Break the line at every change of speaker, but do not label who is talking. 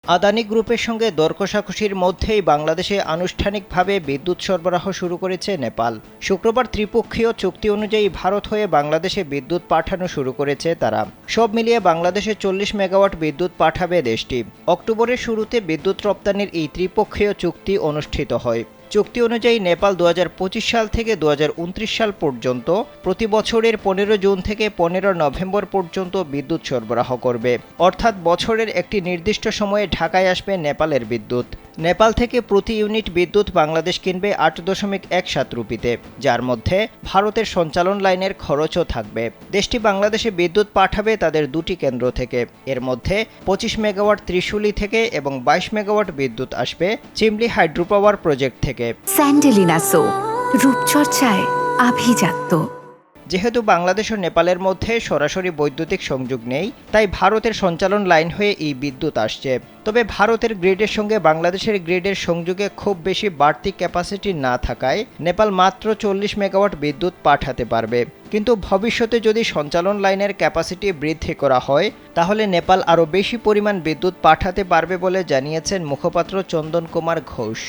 আদানি গ্রুপের সঙ্গে দর কষাকষির মধ্যেই বাংলাদেশে আনুষ্ঠানিকভাবে বিদ্যুৎ সরবরাহ শুরু করেছে নেপাল। শুক্রবার ত্রিপক্ষীয় চুক্তি অনুযায়ী ভারত হয়ে বাংলাদেশে বিদ্যুৎ পাঠানো শুরু করেছে তারা। সব মিলিয়ে বাংলাদেশে 40 মেগাওয়াট বিদ্যুৎ পাঠাবে দেশটি। অক্টোবরের শুরুতে বিদ্যুৎ রপ্তানির এই ত্রিপক্ষীয় চুক্তি অনুষ্ঠিত হয়। চুক্তি অনুযায়ী নেপাল 2025 সাল থেকে 2029 সাল পর্যন্ত প্রতি বছরের 15 জুন থেকে 15 নভেম্বর পর্যন্ত বিদ্যুৎ সরবরাহ করবে। অর্থাৎ বছরের একটি নির্দিষ্ট সময়ে ঢাকায় আসবে নেপালের বিদ্যুৎ। নেপাল থেকে প্রতি ইউনিট বিদ্যুৎ বাংলাদেশ কিনবে 8.17 রুপিতে, যার মধ্যে ভারতের সঞ্চালন লাইনের খরচও থাকবে। দেশটি বাংলাদেশে বিদ্যুৎ পাঠাবে তাদের দুটি কেন্দ্র থেকে। এর মধ্যে 25 মেগাওয়াট ত্রিশুলি থেকে এবং 22 মেগাওয়াট বিদ্যুৎ আসবে চিমলি হাইড্রো পাওয়ার প্রজেক্ট থেকে।
স্যান্ডেলিনা সো, রূপচর্চায় আভিজাত্য।
যেহেতু বাংলাদেশ ও নেপালের মধ্যে সরাসরি বৈদ্যুতিক সংযোগ নেই, তাই ভারতের সঞ্চালন লাইন হয়ে এই বিদ্যুৎ আসছে। তবে ভারতের গ্রিডের সঙ্গে বাংলাদেশের গ্রিডের সংযোগে খুব বেশি বাড়তি ক্যাপাসিটি না থাকায় নেপাল মাত্র 40 মেগাওয়াট বিদ্যুৎ পাঠাতে পারবে। কিন্তু ভবিষ্যতে যদি সঞ্চালন লাইনের ক্যাপাসিটি বৃদ্ধি করা হয়, তাহলে নেপাল আরও বেশি পরিমাণ বিদ্যুৎ পাঠাতে পারবে বলে জানিয়েছেন মুখপাত্র চন্দন কুমার ঘোষ।